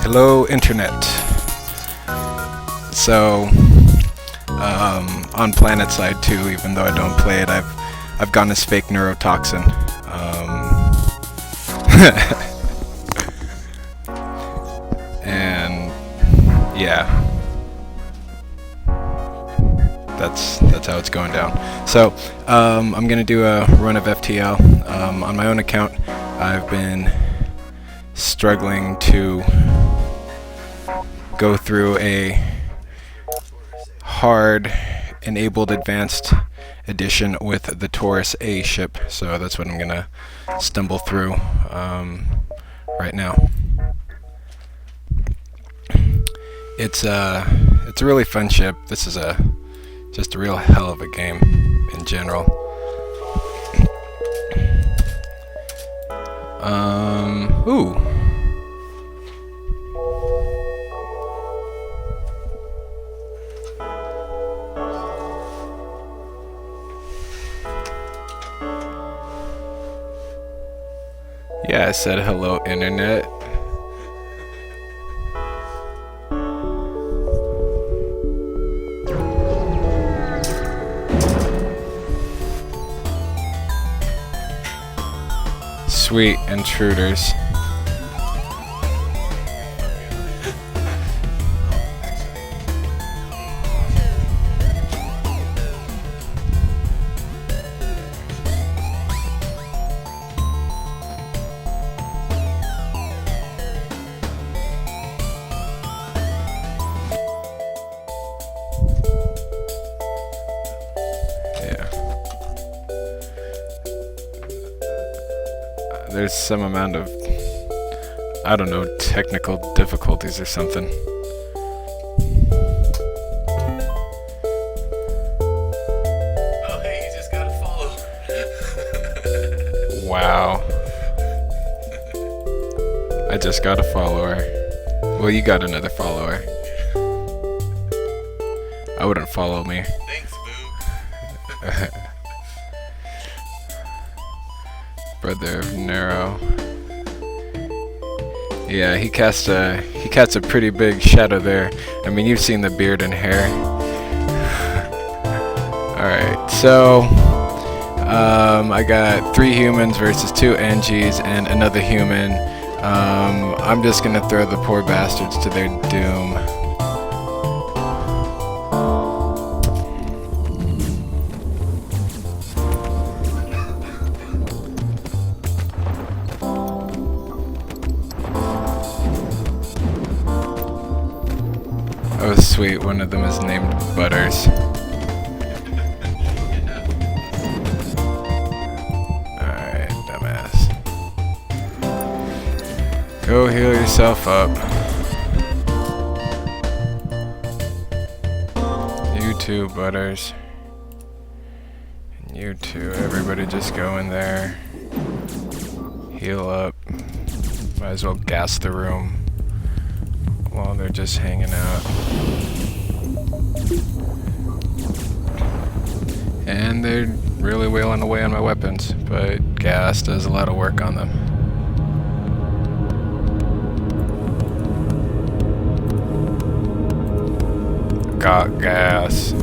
Hello, Internet. So, on PlanetSide 2, even though I don't play it, I've gotten this fake neurotoxin. And yeah, that's how it's going down. So, I'm gonna do a run of FTL. On my own account, I've been struggling to go through a hard enabled advanced edition with the Taurus A ship, so that's what I'm gonna stumble through right now. It's a really fun ship. This is just a real hell of a game in general. Ooh. Yeah, I said hello, Internet. Sweet intruders. There's some amount of, I don't know, technical difficulties or something. Oh, hey, you just got a follow. Wow. I just got a follower. Well, you got another follower. I wouldn't follow me. Thanks, boo. Brother of Neuro. Yeah, he casts a pretty big shadow there. I mean, you've seen the beard and hair. Alright, so I got 3 humans versus 2 Angies and another human. I'm just gonna throw the poor bastards to their doom. Oh sweet, one of them is named Butters. Alright, dumbass. Go heal yourself up. You too, Butters. And you too, everybody just go in there. Heal up. Might as well gas the room while they're just hanging out. And they're really wailing away on my weapons, but gas does a lot of work on them. Got gas.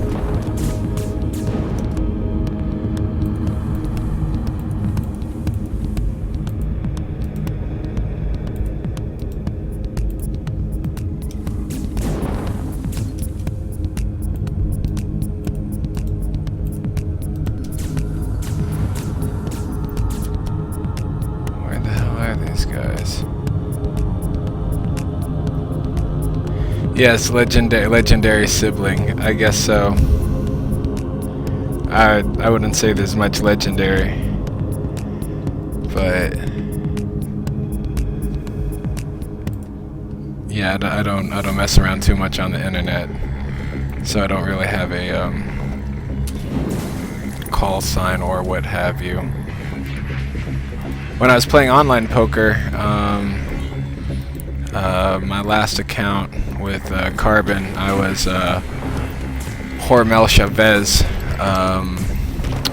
These guys. Yes, legendary sibling. I guess so. I wouldn't say there's much legendary, but yeah, I don't mess around too much on the internet, so I don't really have a call sign or what have you. When I was playing online poker, my last account with Carbon, I was Hormel Chavez,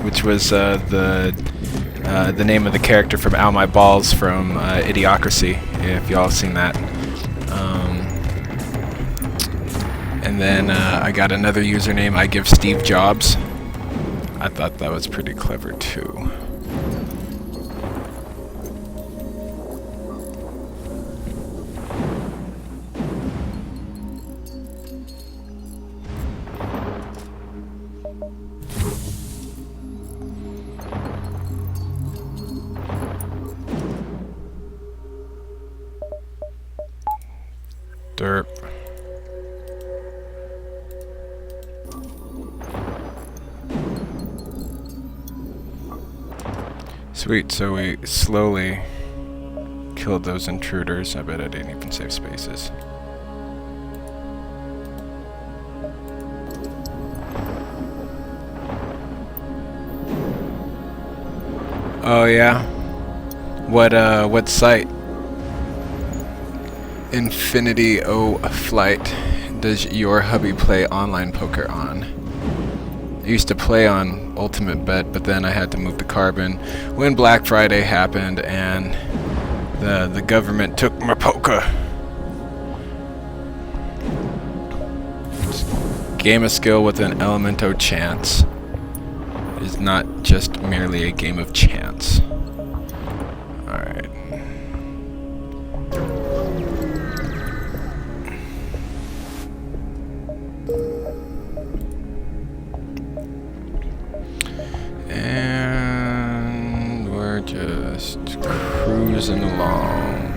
which was the name of the character from Ow My Balls from Idiocracy, if y'all have seen that. And then I got another username, I give Steve Jobs. I thought that was pretty clever too. Derp. Sweet, so we slowly killed those intruders. I bet I didn't even save spaces. Oh yeah? What site? Infinity O Flight does your hubby play online poker on? I used to play on Ultimate Bet, but then I had to move to Carbon when Black Friday happened and the government took my poker. Game of skill with an element of chance. It is not just merely a game of chance. Alright. And we're just cruising along.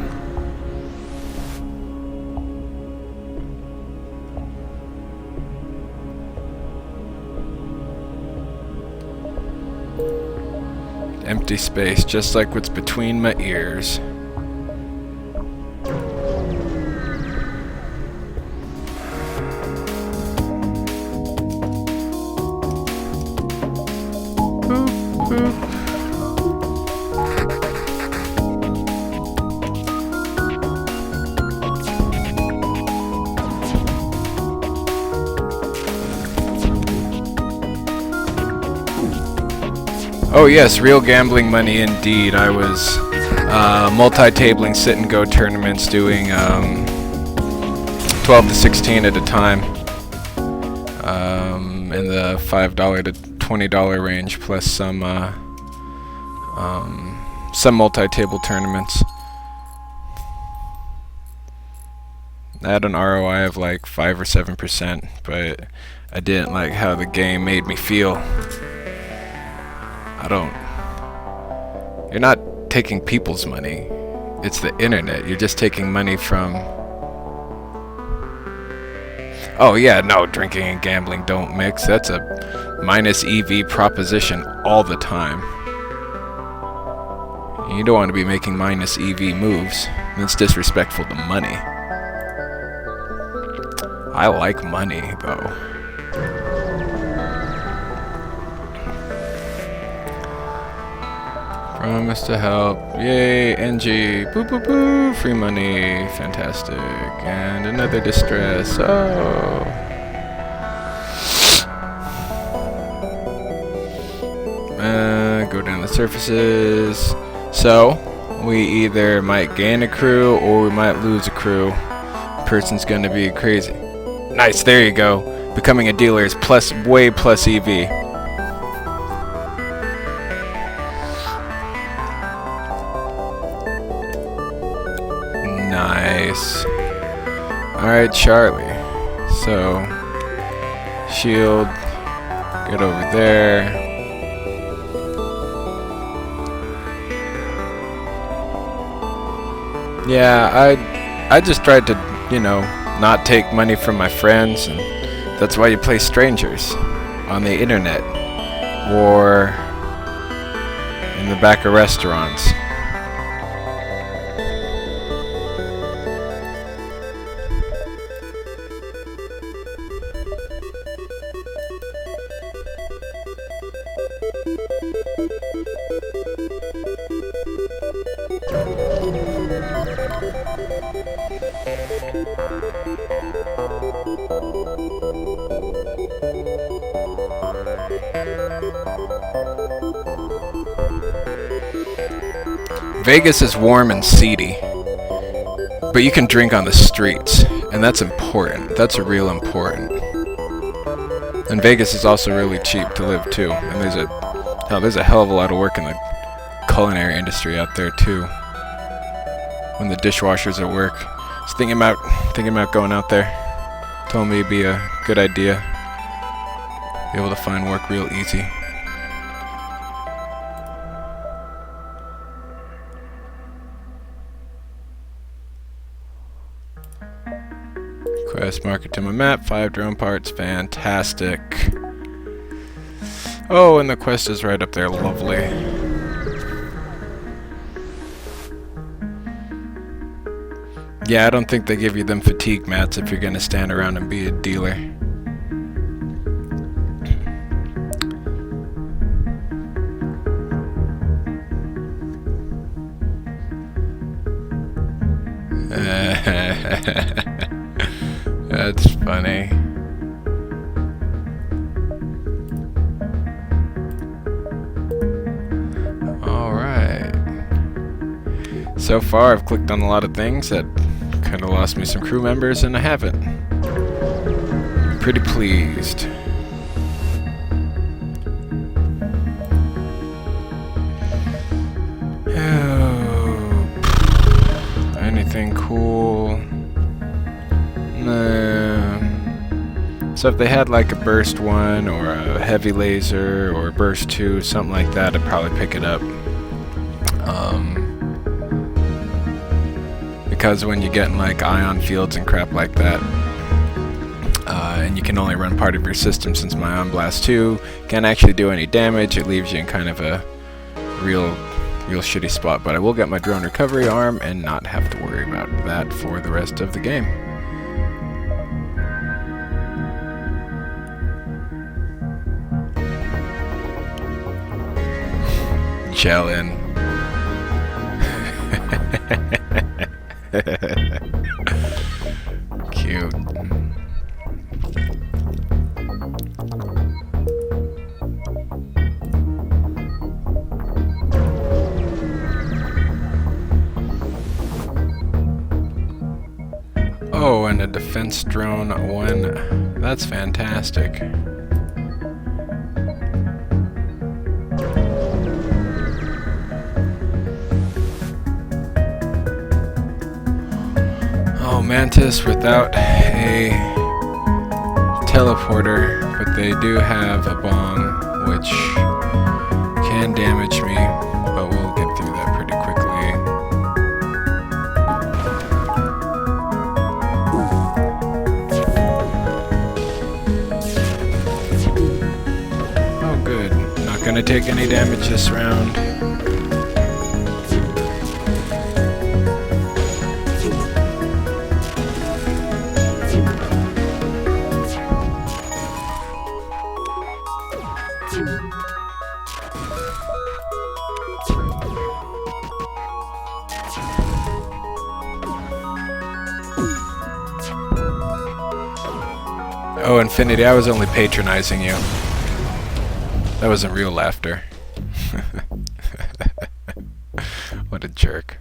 Empty space, just like what's between my ears. Oh yes, real gambling money indeed. I was multi-tabling sit-and-go tournaments, doing 12 to 16 at a time, in the $5 to $20 range, plus some multi-table tournaments. I had an ROI of like 5 or 7%, but I didn't like how the game made me feel. You're not taking people's money. It's the internet. You're just taking money from... Oh yeah, no, drinking and gambling don't mix. That's a minus EV proposition all the time. You don't want to be making minus EV moves. That's disrespectful to money. I like money, though. Promise to help. Yay, NG. Boo boo boo. Free money. Fantastic. And another distress. Oh. Go down the surfaces. So, we either might gain a crew or we might lose a crew. Person's gonna be crazy. Nice, there you go. Becoming a dealer is way plus EV. Nice. Alright, Charlie. So, shield. Get over there. Yeah, I just tried to, not take money from my friends, and that's why you play strangers on the internet or in the back of restaurants. Vegas is warm and seedy, but you can drink on the streets, And that's important. That's real important. And Vegas is also really cheap to live too. And there's a hell of a lot of work in the culinary industry out there too. When the dishwasher's at work. Just thinking about going out there. Told me it'd be a good idea. Be able to find work real easy. Quest marker to my map, 5 drone parts, fantastic. Oh, and the quest is right up there, lovely. Yeah, I don't think they give you them fatigue mats if you're gonna stand around and be a dealer. That's funny. Alright. So far I've clicked on a lot of things that kind of lost me some crew members, and I haven't. I'm pretty pleased. Anything cool? No. So if they had like a burst 1 or a heavy laser or a burst 2, something like that, I'd probably pick it up. Because when you get in like ion fields and crap like that, and you can only run part of your system, since my Ion Blast 2 can't actually do any damage, it leaves you in kind of a real shitty spot. But I will get my drone recovery arm and not have to worry about that for the rest of the game. Chillin'. Cute. Oh, and a defense drone 1. That's fantastic. Oh, Mantis without a teleporter, but they do have a bomb which can damage me, but we'll get through that pretty quickly. Oh good, not gonna take any damage this round. Oh, Infinity, I was only patronizing you. That wasn't real laughter. What a jerk.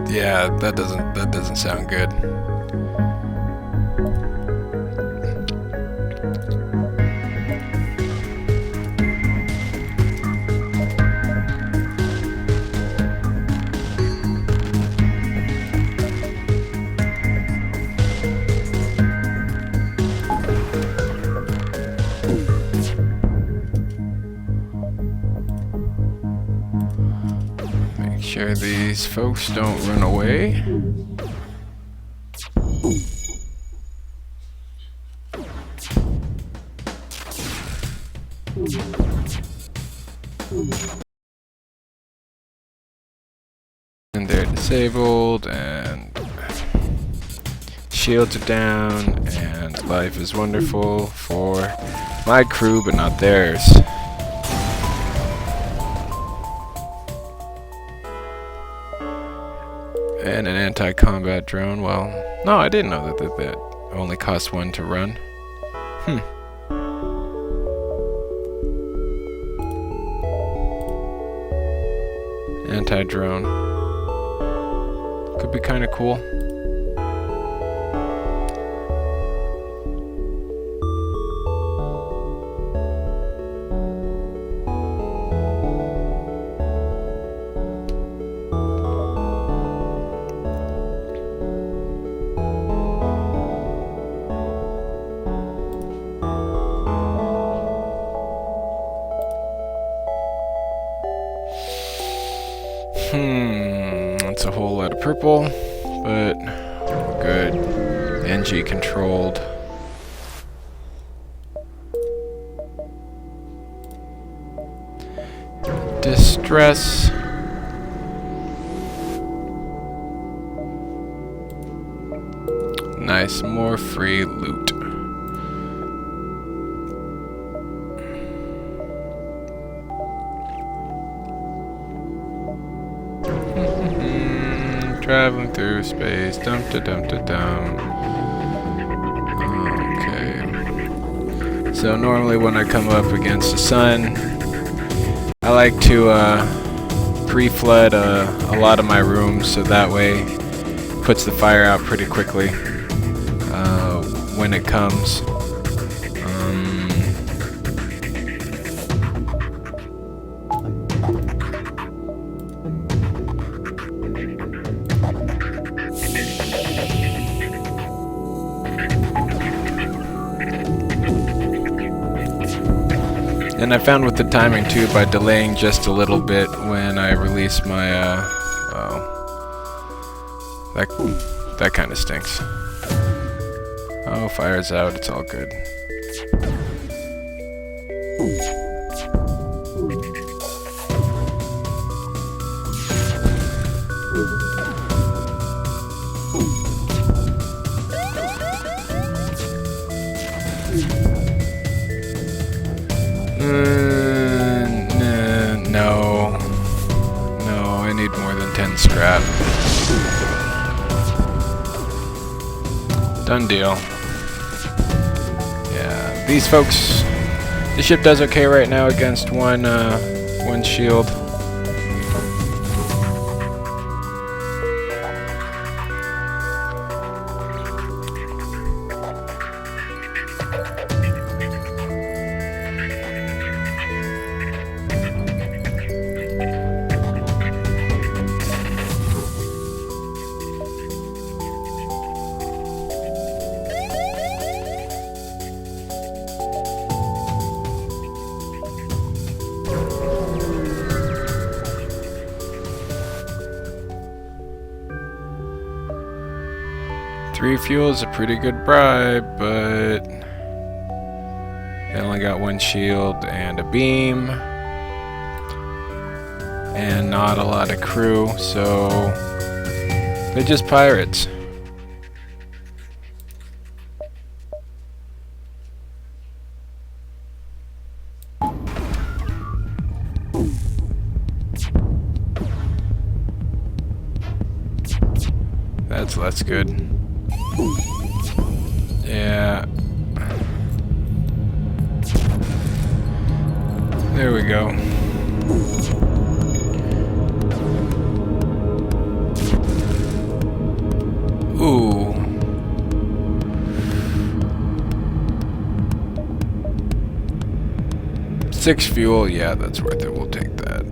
Yeah, that doesn't sound good. Make sure these folks don't run away. And they're disabled, and shields are down, and life is wonderful for my crew, but not theirs. And an anti-combat drone. Well, no, I didn't know that only costs 1 to run. Anti-drone. Could be kind of cool. That's a whole lot of purple, but good. NG controlled. Distress. Nice, more free loot. Traveling through space, dum da dum da dum. Okay. So normally when I come up against the sun, I like to pre-flood a lot of my rooms, so that way it puts the fire out pretty quickly when it comes. And I found with the timing too, by delaying just a little bit when I release my, that kind of stinks. Oh, fire's out, it's all good. No, I need more than 10 scrap. Done deal. Yeah, these folks, the ship does okay right now against one shield. Three fuel is a pretty good bribe, but they only got 1 shield and a beam, and not a lot of crew, so they're just pirates. That's less good. Yeah. There we go. Ooh. Six fuel, yeah, that's worth it. We'll take that.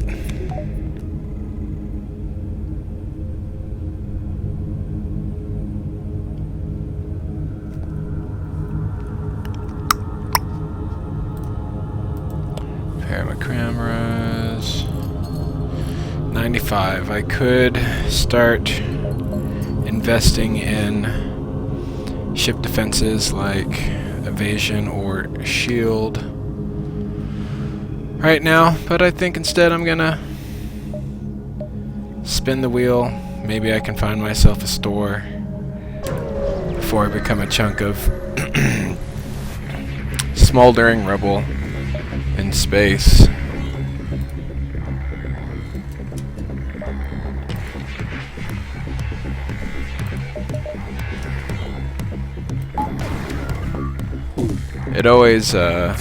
Cameras. 95. I could start investing in ship defenses like evasion or shield right now, but I think instead I'm gonna spin the wheel. Maybe I can find myself a store before I become a chunk of smoldering rubble in space. It always, oh.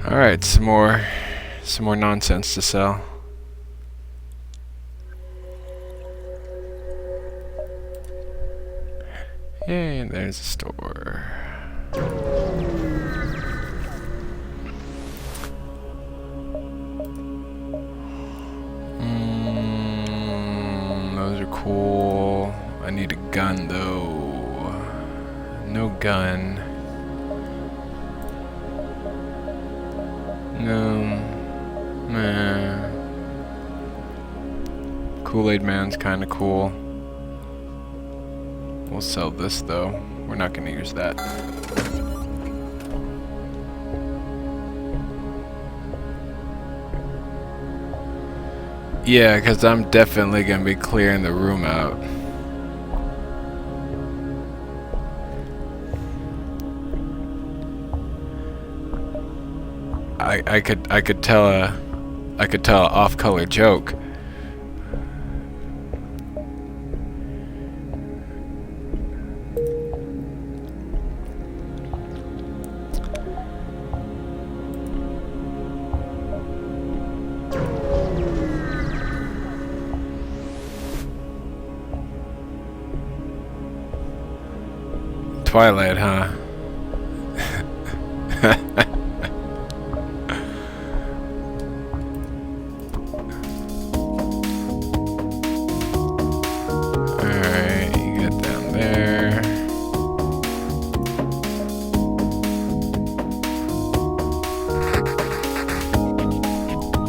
Alright, some more nonsense to sell. Yay, there's a store. Those are cool. I need a gun though. No gun. No. Nah. Kool-Aid Man's kinda cool. We'll sell this though. We're not gonna use that. Yeah, because I'm definitely gonna be clearing the room out. I could tell a off-color joke. Twilight, huh? Alright, you get down there.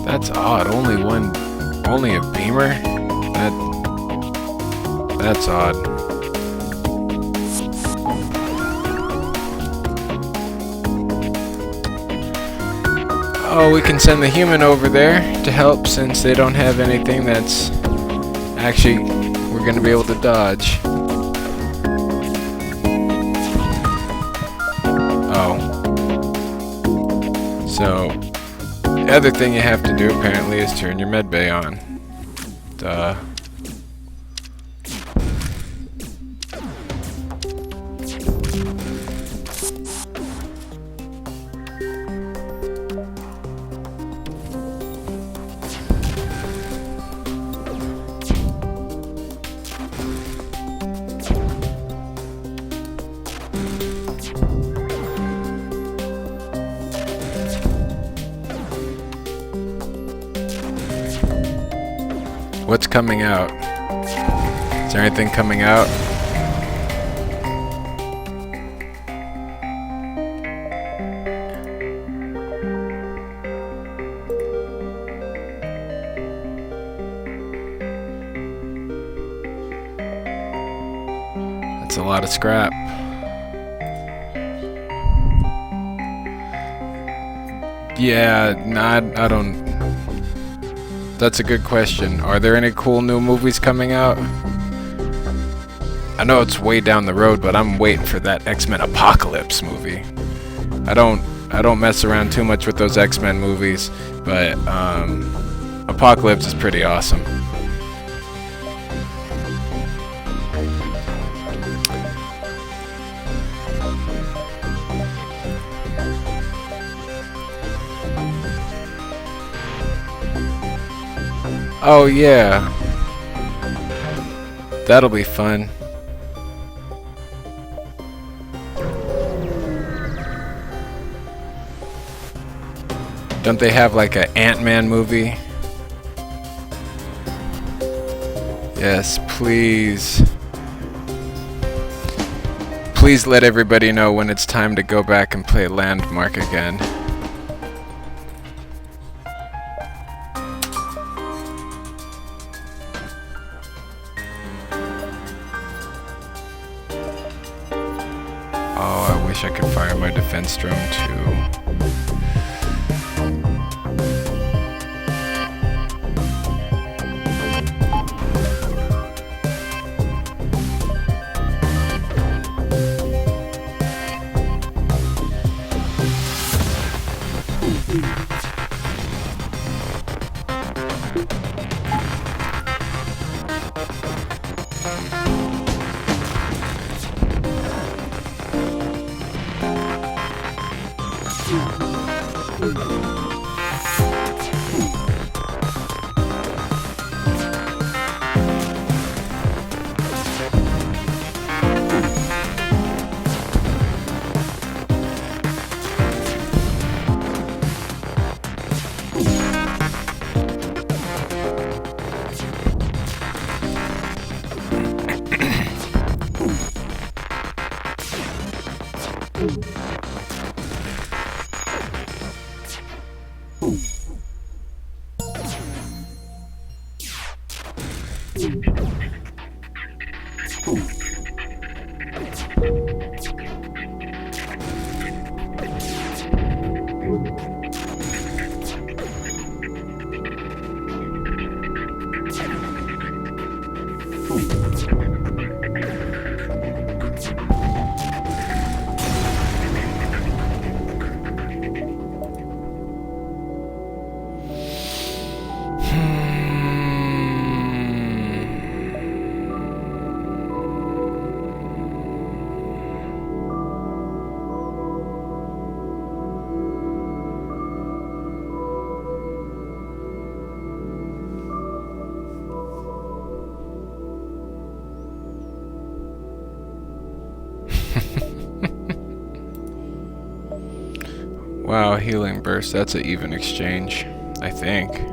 That's odd. Only a Beamer? That's odd. Oh, we can send the human over there to help since they don't have anything that's actually we're gonna be able to dodge. Oh. So, the other thing you have to do apparently is turn your med bay on. Duh. What's coming out? Is there anything coming out? That's a lot of scrap. Yeah, I don't... That's a good question. Are there any cool new movies coming out? I know it's way down the road, but I'm waiting for that X-Men Apocalypse movie. I don't mess around too much with those X-Men movies, but Apocalypse is pretty awesome. Oh yeah. That'll be fun. Don't they have like an Ant-Man movie? Yes, please. Please let everybody know when it's time to go back and play Landmark again. Oh, I wish I could fire my defense drone too. Wow, healing burst. That's an even exchange, I think.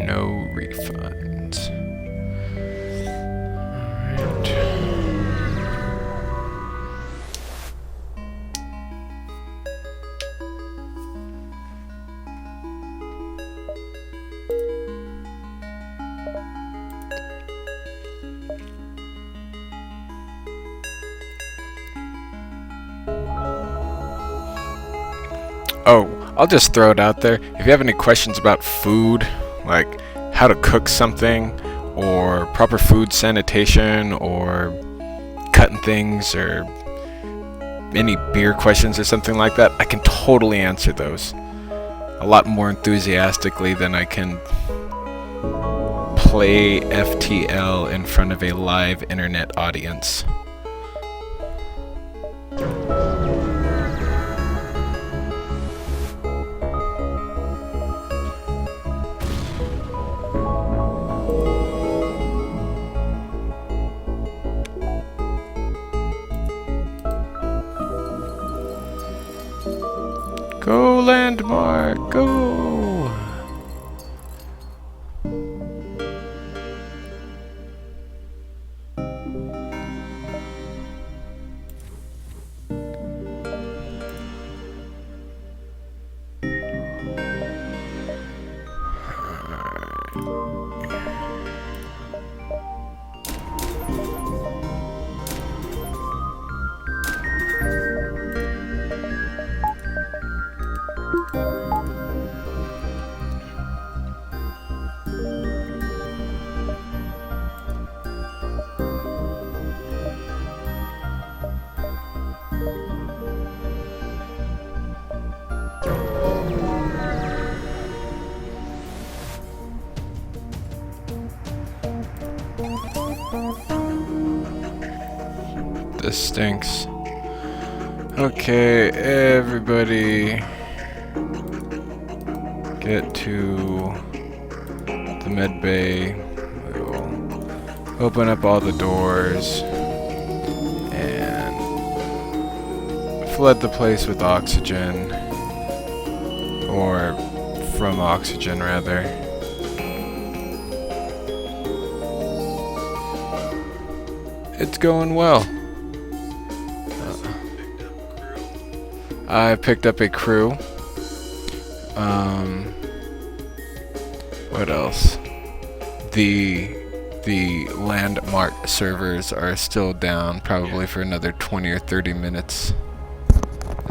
No refunds. Oh, I'll just throw it out there. If you have any questions about food, like how to cook something, or proper food sanitation, or cutting things, or any beer questions or something like that, I can totally answer those. A lot more enthusiastically than I can play FTL in front of a live internet audience. Go, Landmark, go! This stinks. Okay, everybody get to the med bay. We'll open up all the doors and flood the place with oxygen, or from oxygen rather. It's going well. I picked up a crew. What else? The landmark servers are still down, probably for another 20 or 30 minutes.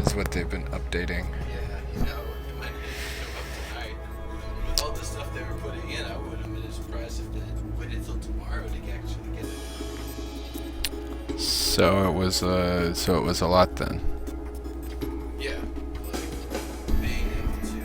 Is what they've been updating. Yeah, you know, it might come up tonight. With all the stuff they were putting in, I wouldn't have been surprised if they waited till tomorrow to actually get it. So it was a lot then. Yeah, like being able to.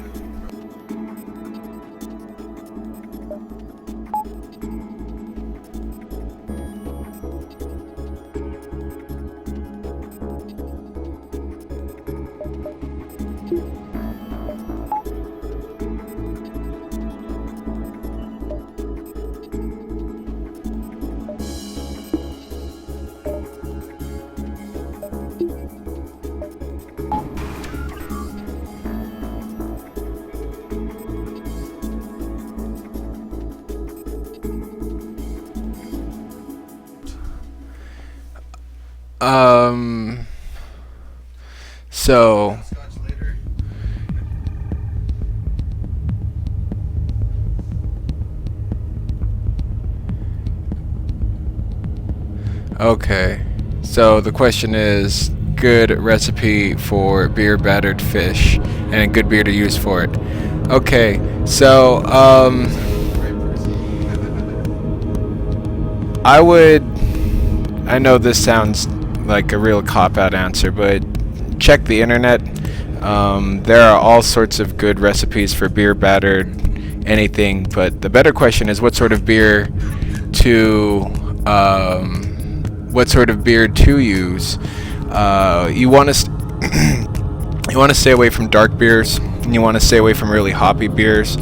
So Scotch later. okay. So the question is good recipe for beer battered fish and a good beer to use for it. Okay. So I know this sounds like a real cop-out answer, but check the internet. There are all sorts of good recipes for beer battered anything, but the better question is what sort of beer to use. You want to you want to stay away from dark beers, and you want to stay away from really hoppy beers.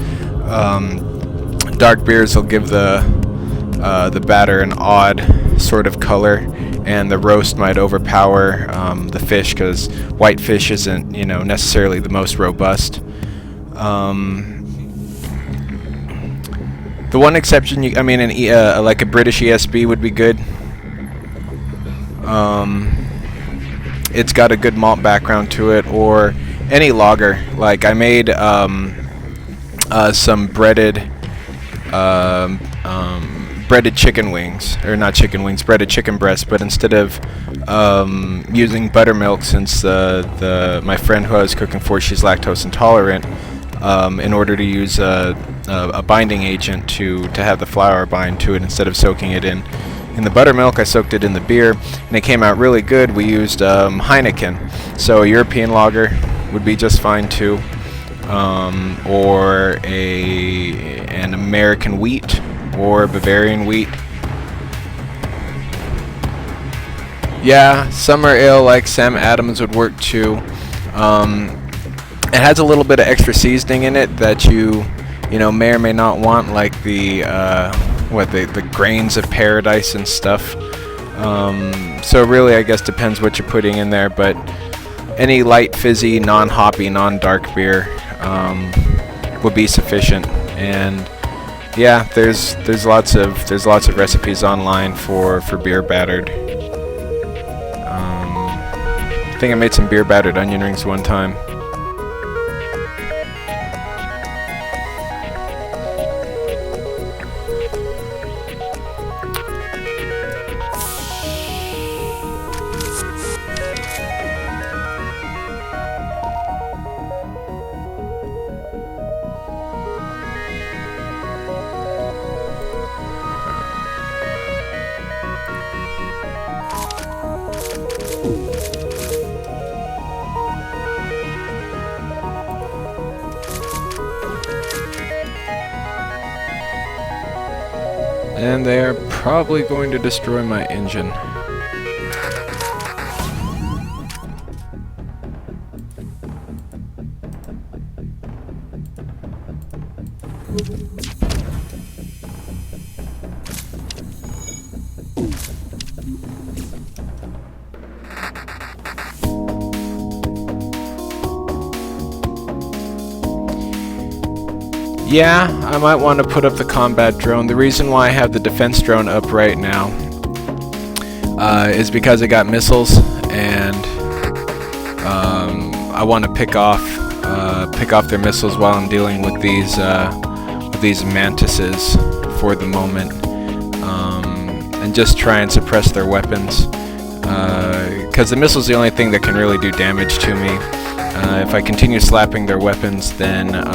Dark beers will give the batter an odd sort of color, and the roast might overpower the fish because white fish isn't, necessarily the most robust. The one exception, like a British ESB would be good. It's got a good malt background to it, or any lager. Like I made some breaded chicken wings, or not chicken wings, breaded chicken breast. But instead of using buttermilk, since my friend who I was cooking for, she's lactose intolerant, in order to use a binding agent to have the flour bind to it, instead of soaking it in the buttermilk, I soaked it in the beer, and it came out really good. We used Heineken, so a European lager would be just fine too, or an American wheat or Bavarian wheat. Yeah, summer ale like Sam Adams would work too. It has a little bit of extra seasoning in it that you may or may not want, like the grains of paradise and stuff. So really, I guess depends what you're putting in there, but any light fizzy, non-hoppy, non-dark beer would be sufficient. And yeah, there's lots of recipes online for beer battered. I think I made some beer battered onion rings one time. And they are probably going to destroy my engine. Yeah, I might want to put up the combat drone. The reason why I have the defense drone up right now is because it got missiles, and I want to pick off their missiles while I'm dealing with these mantises for the moment, and just try and suppress their weapons. Because the missile's the only thing that can really do damage to me. If I continue slapping their weapons, then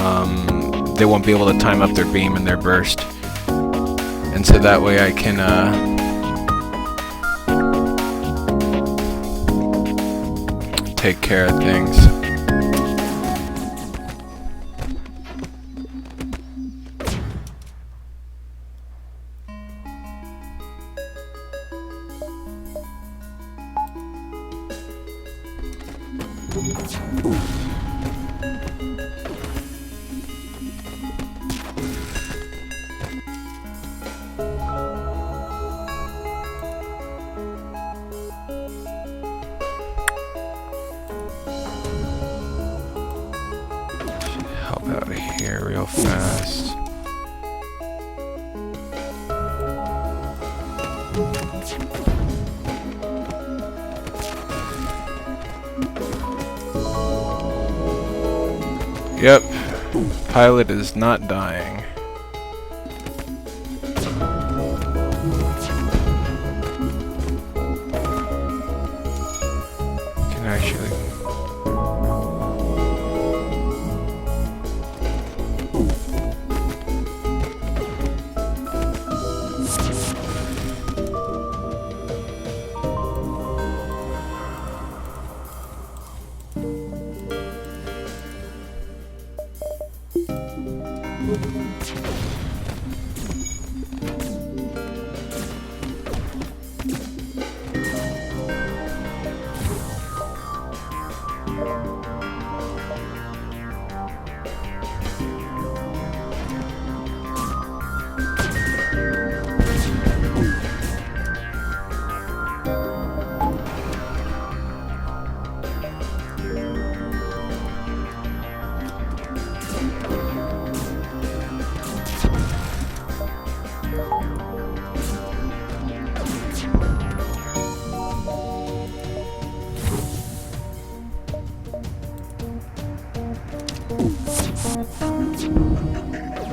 they won't be able to time up their beam and their burst. And so that way I can take care of things. Help out of here real fast. Yep. Pilot is not dying. Can actually...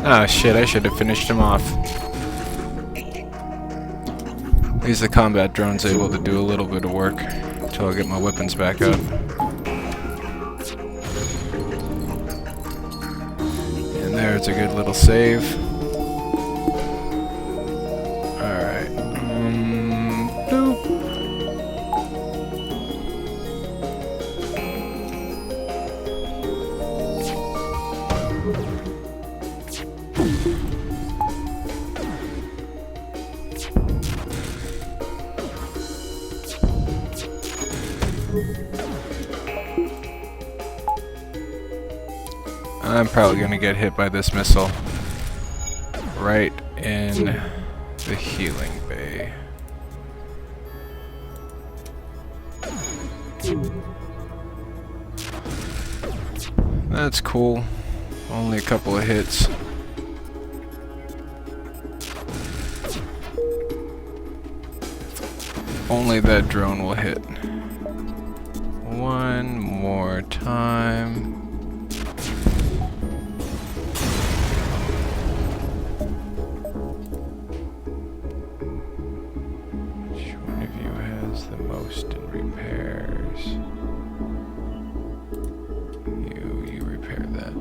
Ah, shit, I should have finished him off. At least the combat drone's able to do a little bit of work until I get my weapons back up. And there's a good little save. Alright. Boop. I'm probably gonna get hit by this missile right in the healing bay. That's cool. Only a couple of hits. Only that drone will hit. One more time. Which one of you has the most in repairs? You repair that.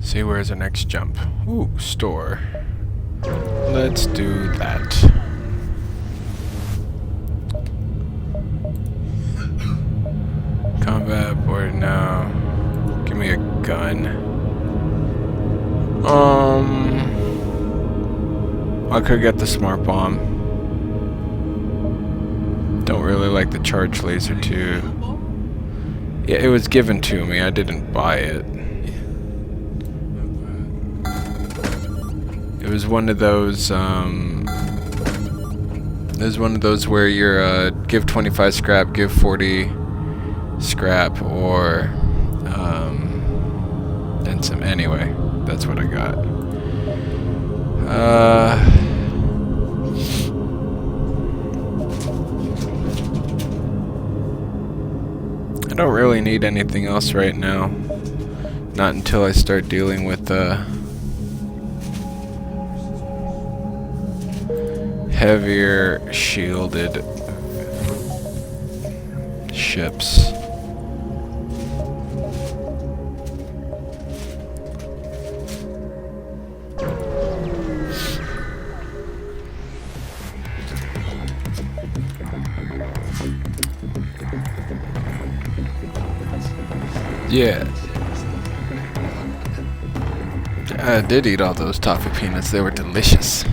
See, where's the next jump? Ooh, store. Let's do that. Combat board, no. Give me a gun. I could get the smart bomb. Don't really like the charge laser too. Yeah, it was given to me. I didn't buy it. It was one of those, it was one of those where you're, give 25 scrap, give 40 scrap, or, and some, anyway, that's what I got. I don't really need anything else right now. Not until I start dealing with, heavier shielded ships. Yeah. I did eat all those toffee peanuts. They were delicious.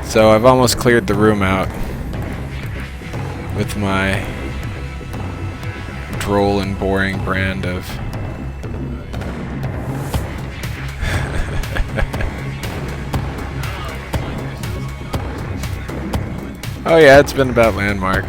So I've almost cleared the room out with my droll and boring brand of Oh yeah, it's been about Landmark.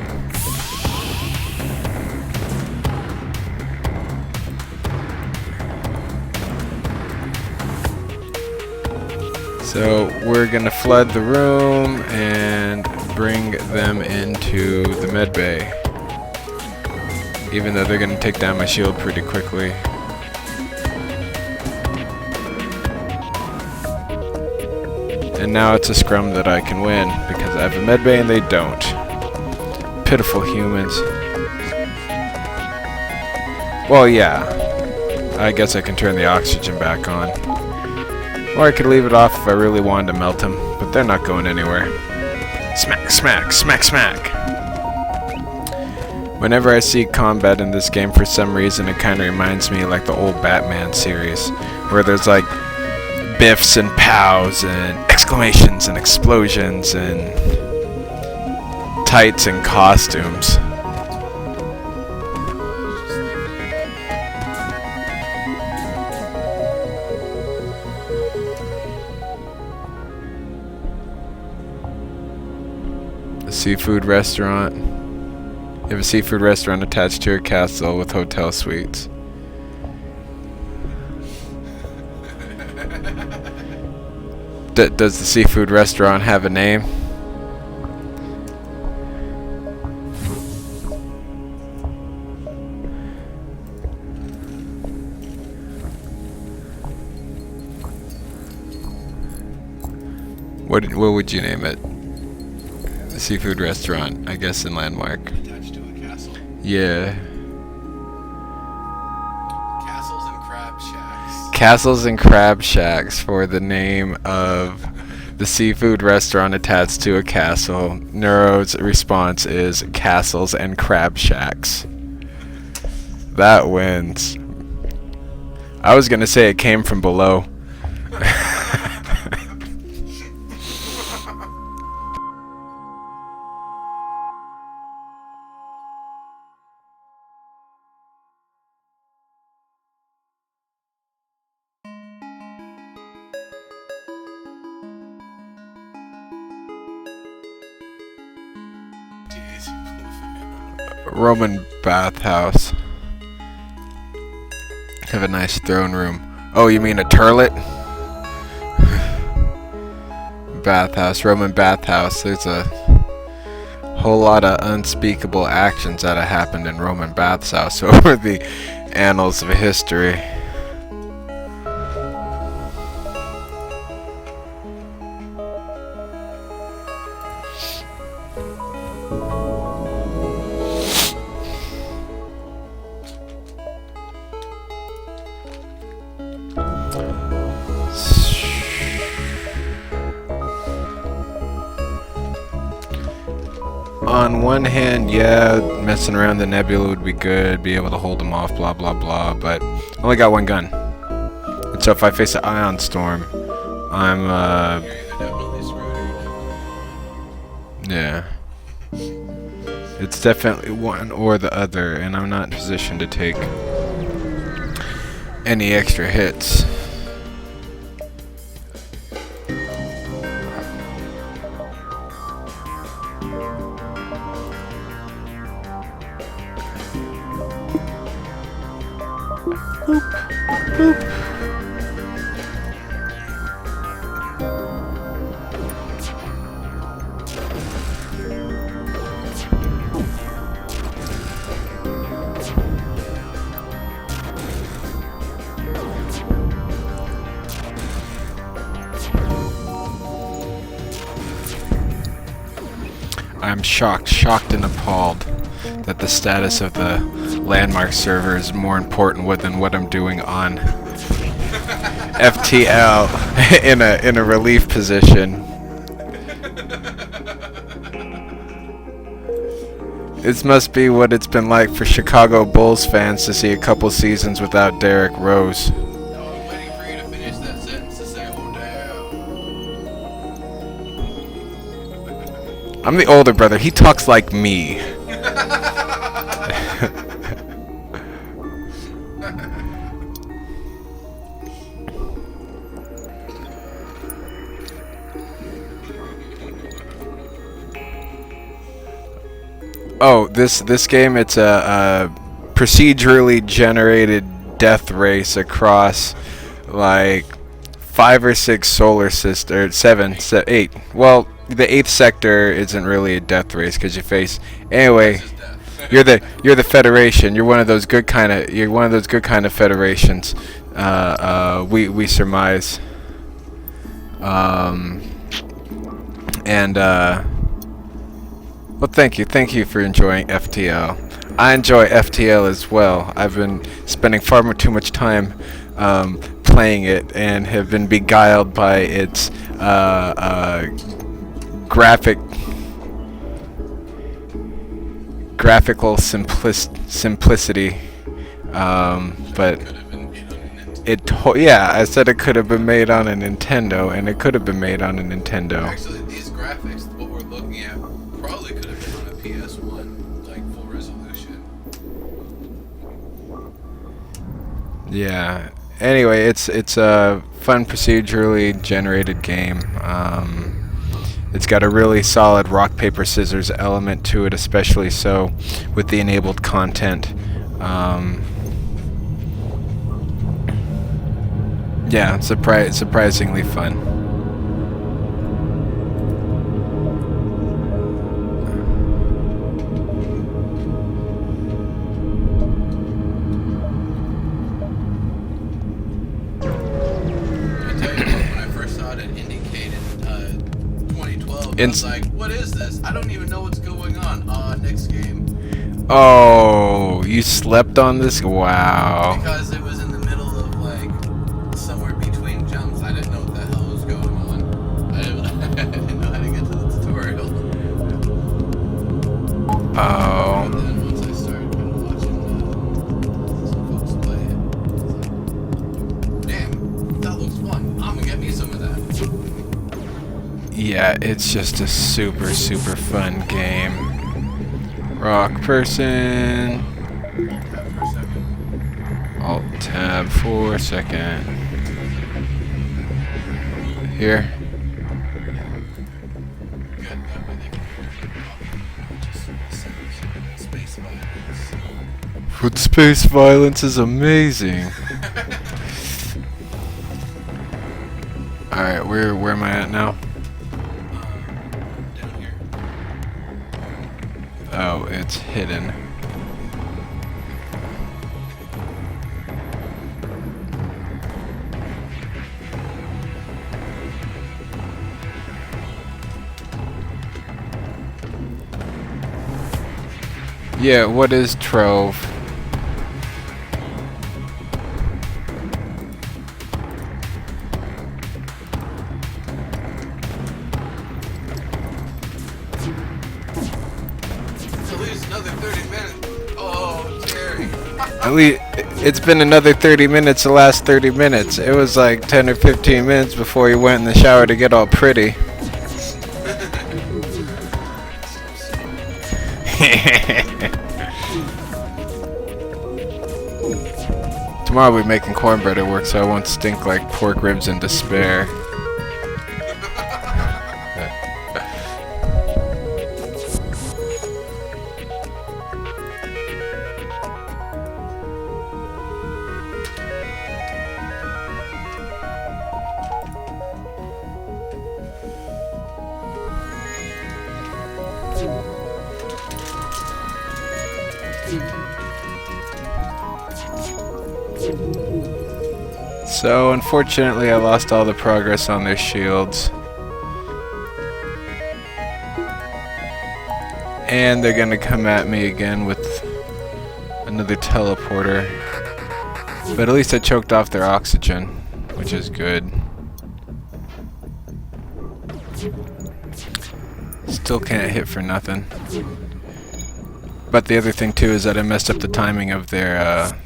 So we're gonna flood the room and bring them into the med bay. Even though they're gonna take down my shield pretty quickly. And now it's a scrum that I can win because I have a med bay and they don't. Pitiful humans. Well, yeah. I guess I can turn the oxygen back on. Or I could leave it off if I really wanted to melt them, but they're not going anywhere. Smack, smack, smack, smack. Whenever I see combat in this game, for some reason, it kind of reminds me like the old Batman series, where there's like biffs and pows and exclamations and explosions and tights and costumes. A seafood restaurant. You have a seafood restaurant attached to your castle with hotel suites. Does the seafood restaurant have a name? What would you name it? The seafood restaurant, I guess, in Landmark. Attached to a castle. Yeah. Castles and crab shacks. Castles and Crab Shacks for the name of the seafood restaurant attached to a castle. Neuro's response is Castles and Crab Shacks. That wins. I was gonna say it came from below. Roman bathhouse. Have a nice throne room. Oh, you mean a turlet? Bathhouse, Roman bathhouse. There's a whole lot of unspeakable actions that have happened in Roman bathhouse over the annals of history. On one hand, yeah, messing around the nebula would be good, be able to hold them off, blah blah blah, but I only got one gun. And so if I face an ion storm, I'm You're either definitely screwed or you're yeah. It's definitely one or the other, and I'm not in position to take any extra hits. I'm shocked and appalled that the status of the Landmark server is more important than what I'm doing on FTL in a relief position. This must be what it's been like for Chicago Bulls fans to see a couple seasons without Derrick Rose. No, I'm waiting for you to finish that sentence to say, oh damn. I'm the older brother. He talks like me. Oh, this game, it's a procedurally generated death race across like 5 or 6 solar systems, eight. Well, the eighth sector isn't really a death race because you face anyway. It's just death. You're the Federation. You're one of those good kind of federations. We surmise. And well, thank you for enjoying FTL. I enjoy FTL as well. I've been spending too much time playing it and have been beguiled by its graphical simplicity. But Could have been made on a Nintendo. yeah, I said it could have been made on a Nintendo, and it could have been made on a Nintendo. Actually, these graphics, what we're looking at, probably could have been on a PS1, like full resolution. Yeah. Anyway, it's a fun procedurally generated game. It's got a really solid rock paper scissors element to it, especially so with the enabled content. Yeah, surprisingly fun. I tell you what, when I first saw it, it indicated 2012. I was like, what is this? I don't even know what's going on. Next game. Oh, you slept on this? Wow. Because it was in the middle of, like, somewhere between jumps. I didn't know what the hell was going on. I didn't know how to get to the tutorial. Oh. And then once I started kind of watching some folks play it, it's like, damn, that looks fun. I'm gonna get me some of that. Yeah, it's just a super fun game. Rock person. Tab for a second. Alt tab for a second. Here. Good, that way they can just space violence. Foot space violence is amazing. Alright, where am I at now? Down here. Oh, it's hidden. Yeah, what is Trove? At least another 30 minutes. Oh, Jerry. At least it's been another 30 minutes the last 30 minutes. It was like 10 or 15 minutes before you went in the shower to get all pretty. Tomorrow we'll be making cornbread at work, so I won't stink like pork ribs in despair. So unfortunately I lost all the progress on their shields. And they're gonna come at me again with another teleporter. But at least I choked off their oxygen, which is good. Still can't hit for nothing. But the other thing too is that I messed up the timing of their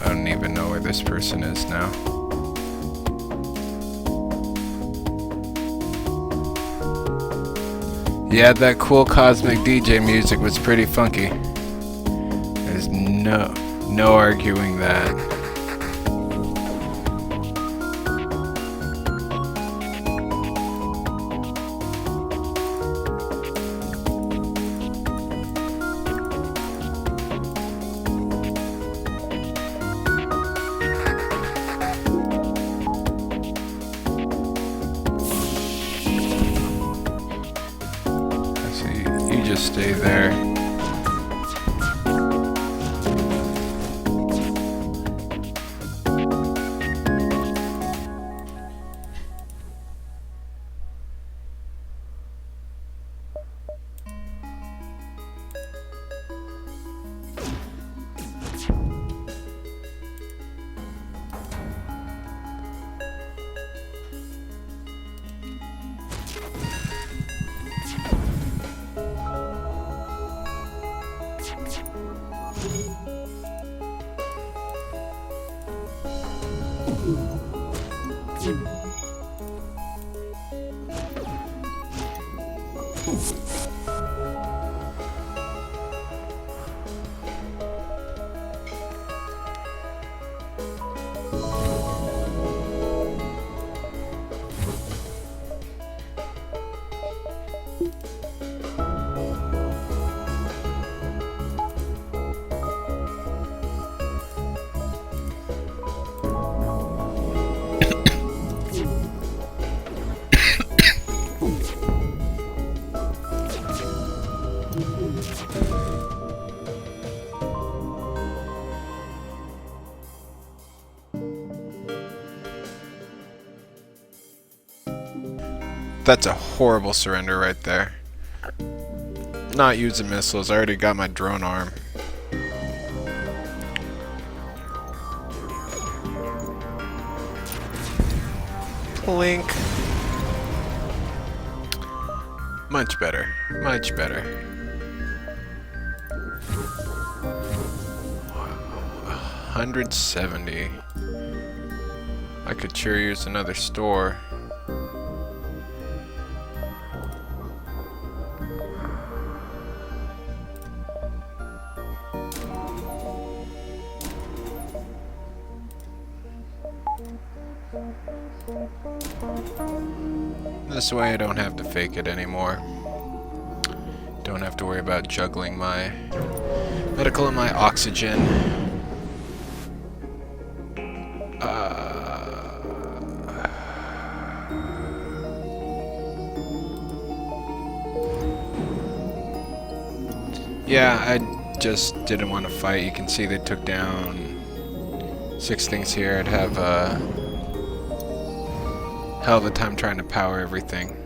I don't even know where this person is now. Yeah, that cool cosmic DJ music was pretty funky. There's no arguing that. You just stay there. That's a horrible surrender right there. Not using missiles. I already got my drone arm. Plink. Much better. Much better. 170. I could sure use another store. This way I don't have to fake it anymore. Don't have to worry about juggling my medical and my oxygen. Yeah, I just didn't want to fight. You can see they took down 6 things here. I'd have a hell of a time trying to power everything.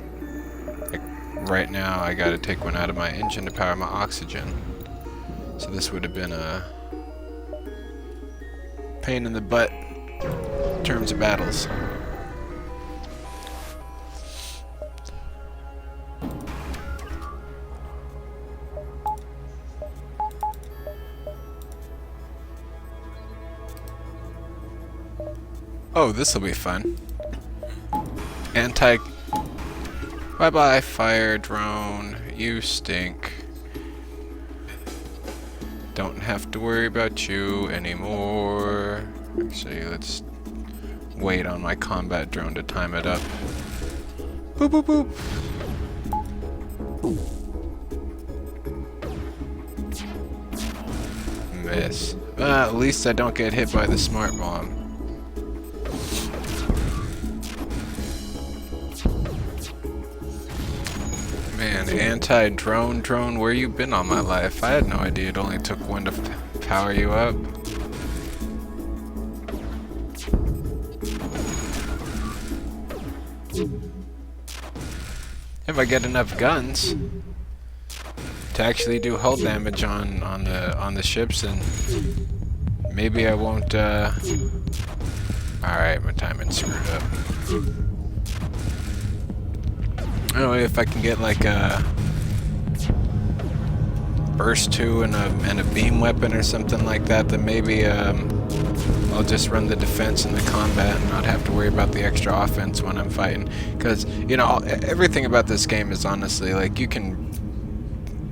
Like right now I gotta take one out of my engine to power my oxygen. So this would have been a pain in the butt in terms of battles. Oh, this'll be fun. Bye-bye, fire drone. You stink. Don't have to worry about you anymore. Actually, let's wait on my combat drone to time it up. Boop, boop, boop. Miss. At least I don't get hit by the smart bomb. Man, anti-drone drone, where you been all my life? I had no idea it only took one to power you up. If I get enough guns to actually do hull damage on the ships, and maybe I won't. All right, my timing's screwed up. Anyway, if I can get like a burst 2 and a beam weapon or something like that, then maybe I'll just run the defense and the combat and not have to worry about the extra offense when I'm fighting. Because, you know, everything about this game is honestly, like, you can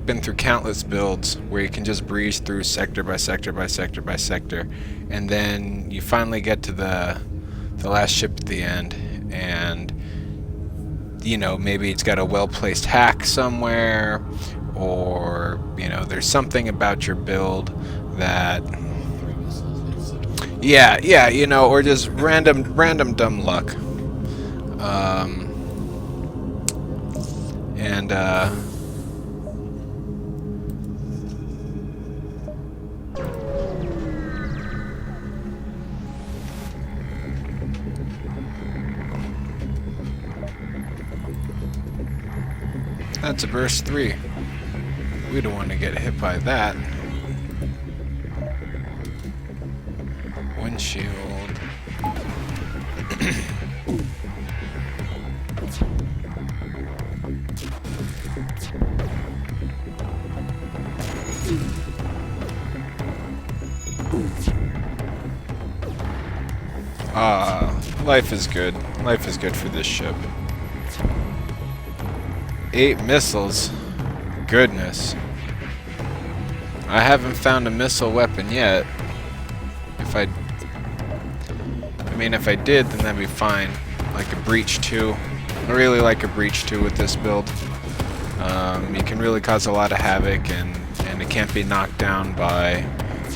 been through countless builds where you can just breeze through sector by sector by sector by sector, and then you finally get to the last ship at the end, and you know, maybe it's got a well-placed hack somewhere, or, you know, there's something about your build that, yeah, you know, or just random dumb luck. That's a burst 3. We don't want to get hit by that. Windshield. Life is good. Life is good for this ship. 8 missiles. Goodness. I haven't found a missile weapon yet. If I did, then that'd be fine. Like a breach 2. I really like a breach 2 with this build. You can really cause a lot of havoc, and it can't be knocked down by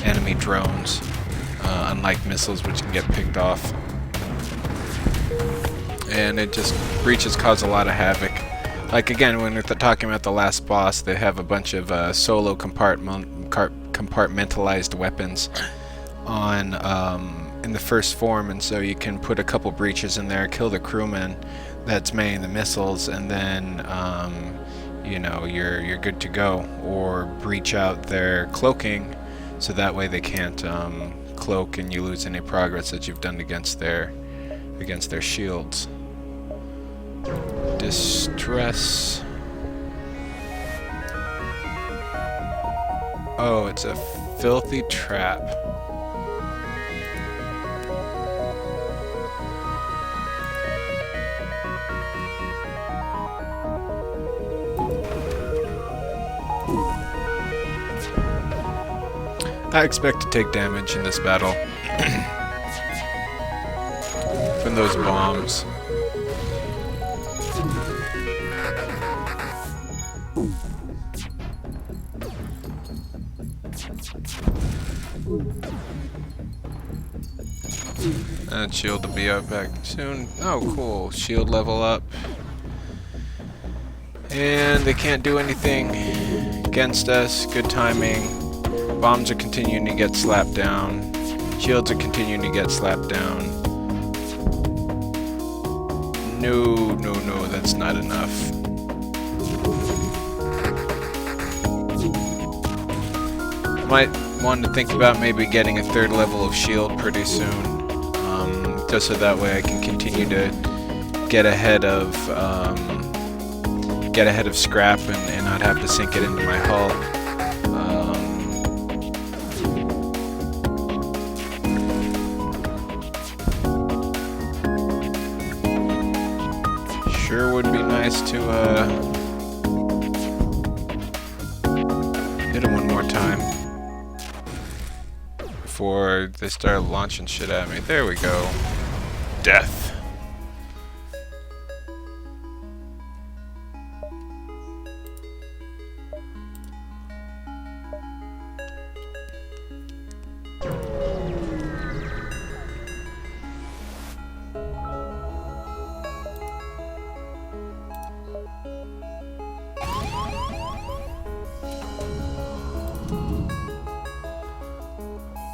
enemy drones, unlike missiles, which can get picked off. And it just, breaches cause a lot of havoc. Like again, when we're talking about the last boss, they have a bunch of solo compartmentalized weapons on in the first form, and so you can put a couple breaches in there, kill the crewman that's manning the missiles, and then you know, you're good to go. Or breach out their cloaking, so that way they can't cloak and you lose any progress that you've done against their shields. Distress. Oh, it's a filthy trap. I expect to take damage in this battle from those bombs. And shield will be up back soon. Oh, cool. Shield level up. And they can't do anything against us. Good timing. Bombs are continuing to get slapped down. Shields are continuing to get slapped down. No, that's not enough. Might want to think about maybe getting a 3rd level of shield pretty soon. Just so that way I can continue to get ahead of scrap and not have to sink it into my hull. Sure would be nice to hit him one more time before they start launching shit at me. There we go. Death.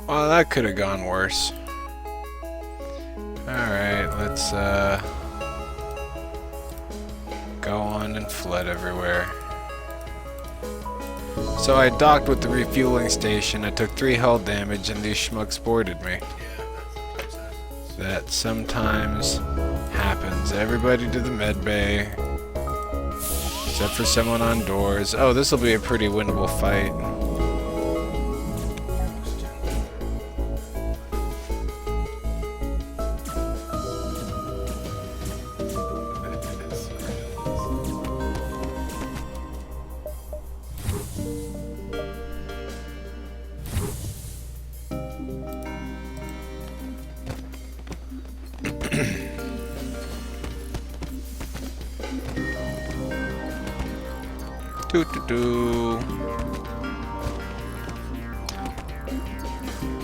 Well, that could have gone worse. Alright, let's go on and flood everywhere. So I docked with the refueling station. I took 3 hull damage and these schmucks boarded me. That sometimes happens. Everybody to the med bay. Except for someone on doors. Oh, this will be a pretty winnable fight.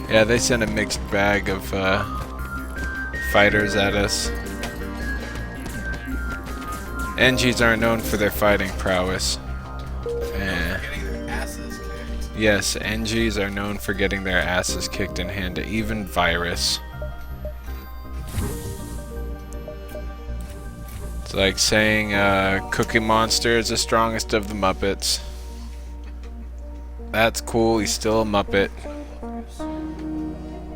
Yeah, they sent a mixed bag of fighters at us. NGs aren't known for their fighting prowess. Yes, NGs are known for getting their asses kicked in hand to even Virus. It's like saying Cookie Monster is the strongest of the Muppets. That's cool, he's still a Muppet.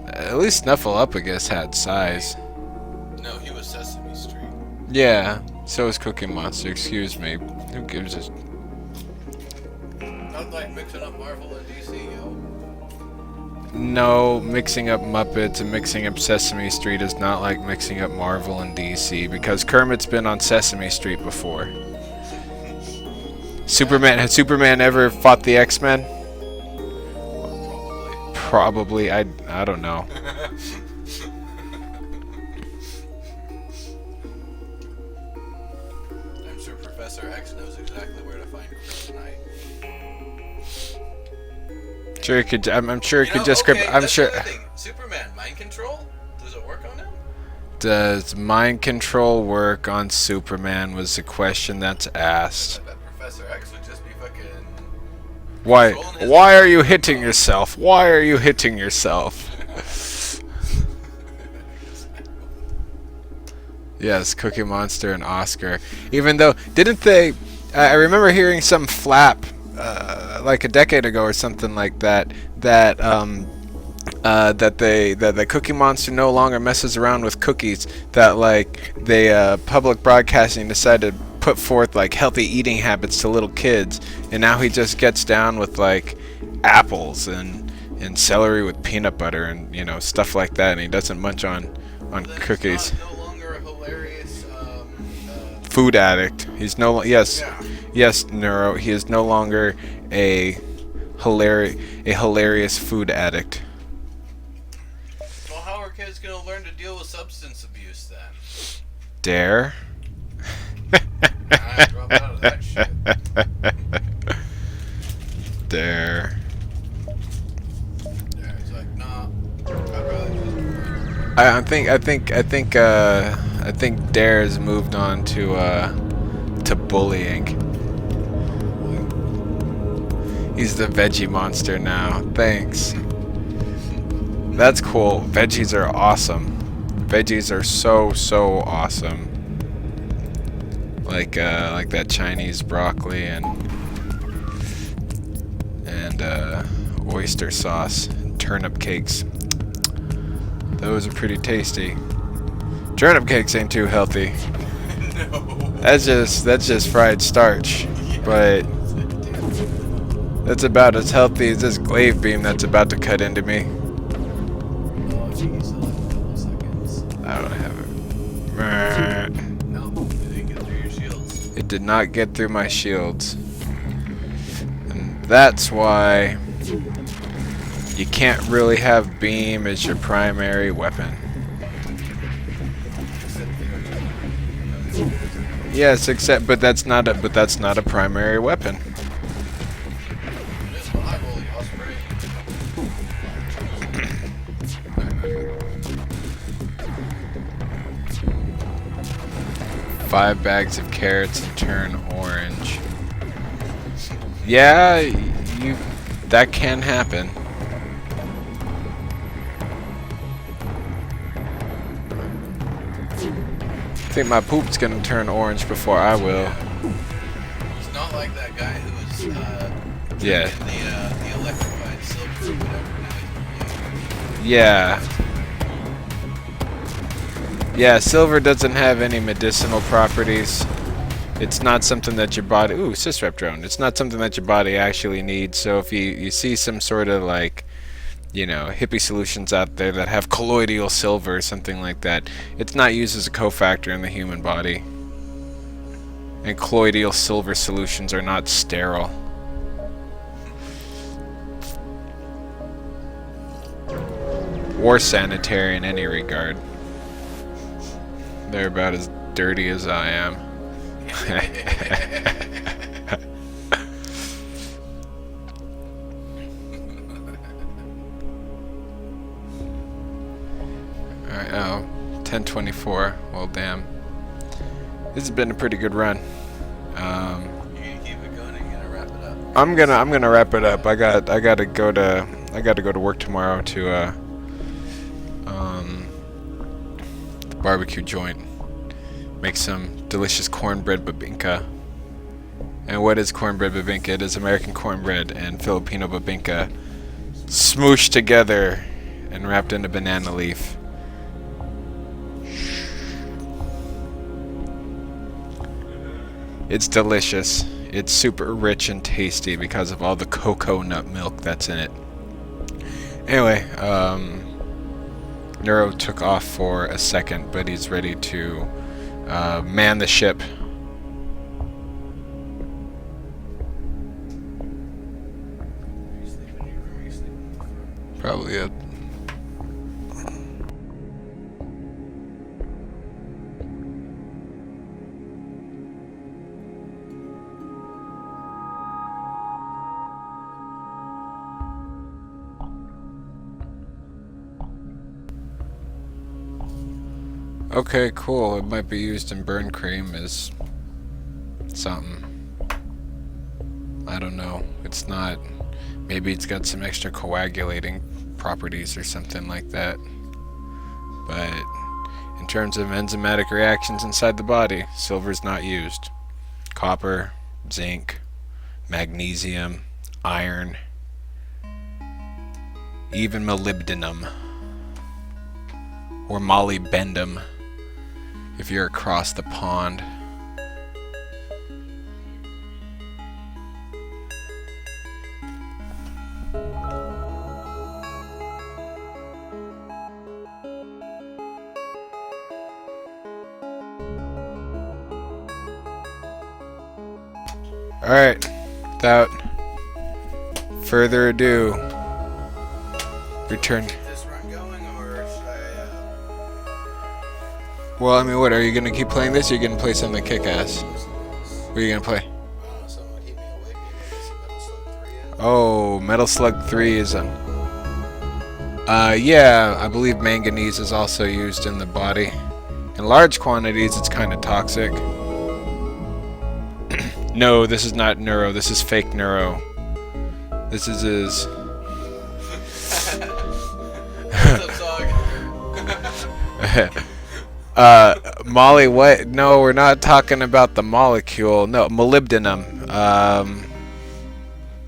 At least Snuffleupagus had size. No, he was Sesame Street. Yeah, so is Cookie Monster, excuse me. Who gives a... Not like mixing up Marvel and DC, yo. No, mixing up Muppets and mixing up Sesame Street is not like mixing up Marvel and DC, because Kermit's been on Sesame Street before. Superman, has Superman ever fought the X-Men? Probably. I don't know. I'm sure Professor X knows exactly where to find kryptonite. Sure, it could. I'm sure it could just okay, grip. I'm that's sure. the other thing. Superman mind control? Does it work on him? Does mind control work on Superman? Was the question that's asked. I bet Professor X would just be fucking. Why? controlling his Why are you hitting yourself? Why are you hitting yourself? Yes, Cookie Monster and Oscar. Even though, didn't they? I remember hearing some flap, like a decade ago or something like that. That the Cookie Monster no longer messes around with cookies. That like public broadcasting decided to put forth like healthy eating habits to little kids, and now he just gets down with like apples and celery with peanut butter and stuff like that, and he doesn't munch on cookies. He's no longer a hilarious Food addict. He's no yes. Yeah. Yes, Neuro. He is no longer a hilarious food addict. Well, how are kids gonna learn to deal with substance abuse then? Dare. I dropped out of that shit. Dare. Yeah, he's like, nah. I'd rather just. I think Dare has moved on to bullying. He's the veggie monster now. Thanks. That's cool. Veggies are awesome. Veggies are so awesome. Like that Chinese broccoli and oyster sauce and turnip cakes. Those are pretty tasty. Turnip cakes ain't too healthy. No. That's just fried starch. But that's about as healthy as this glaive beam that's about to cut into me. Oh, jeez, like a couple seconds. I don't have it. No, it didn't get through your shields. It did not get through my shields. And that's why you can't really have beam as your primary weapon. Yes, but that's not a primary weapon. It is when I roll the osprey. 5 bags of carrots and turn orange. Yeah, that can happen. I think my poop's gonna turn orange before I will. It's not like that guy who was Yeah. in the electrified silver or whatever. Yeah. Yeah, silver doesn't have any medicinal properties. It's not something that your body... Ooh, sysrep drone. It's not something that your body actually needs. So if you see some sort of like, hippie solutions out there that have colloidal silver or something like that, it's not used as a cofactor in the human body. And colloidal silver solutions are not sterile. Or sanitary in any regard. They're about as dirty as I am. Alright, 10:24. Well, damn. This has been a pretty good run. You gonna keep it going? Or you gonna wrap it up? I'm gonna wrap it up. I gotta go to work tomorrow to the barbecue joint make some delicious cornbread babinka. And what is cornbread babinka? It is American cornbread and Filipino babinka smooshed together and wrapped in a banana leaf. It's delicious. It's super rich and tasty because of all the coconut milk that's in it. Anyway, Neuro took off for a second, but he's ready to man the ship. Probably it. Okay, cool. It might be used in burn cream as something. I don't know. It's not. Maybe it's got some extra coagulating properties or something like that. But in terms of enzymatic reactions inside the body, silver's not used. Copper, zinc, magnesium, iron, even molybdenum or molybdenum if you're across the pond. Alright, without further ado, return. This run going, or should I? Well, I mean, what, are you gonna keep playing this, or are you gonna play something kick-ass? What are you gonna play? Someone keep me awake. Maybe some Metal Slug 3 in. Oh, Metal Slug 3 is yeah, I believe manganese is also used in the body. In large quantities, it's kind of toxic. No, this is not Neuro. This is fake Neuro. This is his. What's up, dog? Molly, what? No, we're not talking about the molecule. No, molybdenum.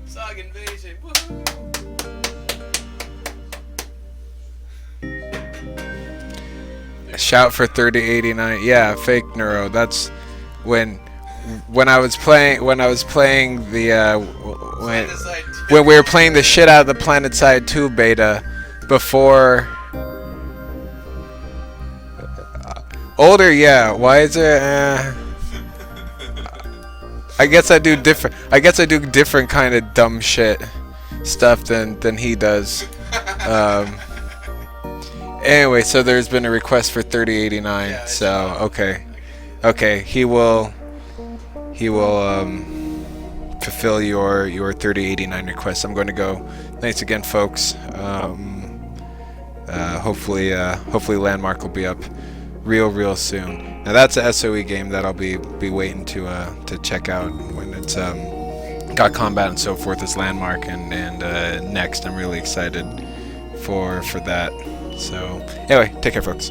Sog invasion. Shout for 3089. Yeah, fake Neuro. That's when I was playing the when we were playing the shit out of the PlanetSide 2 beta before. Older, yeah. Why is it? I guess I do different kind of dumb shit stuff than he does. Anyway, so there's been a request for 3089. Yeah, so okay, he will fulfill your 3089 request. I'm going to go. Thanks again, folks. Hopefully Landmark will be up real soon. Now that's a SOE game that I'll be waiting to check out when it's got combat and so forth as Landmark, and next I'm really excited for that. So anyway, take care, folks.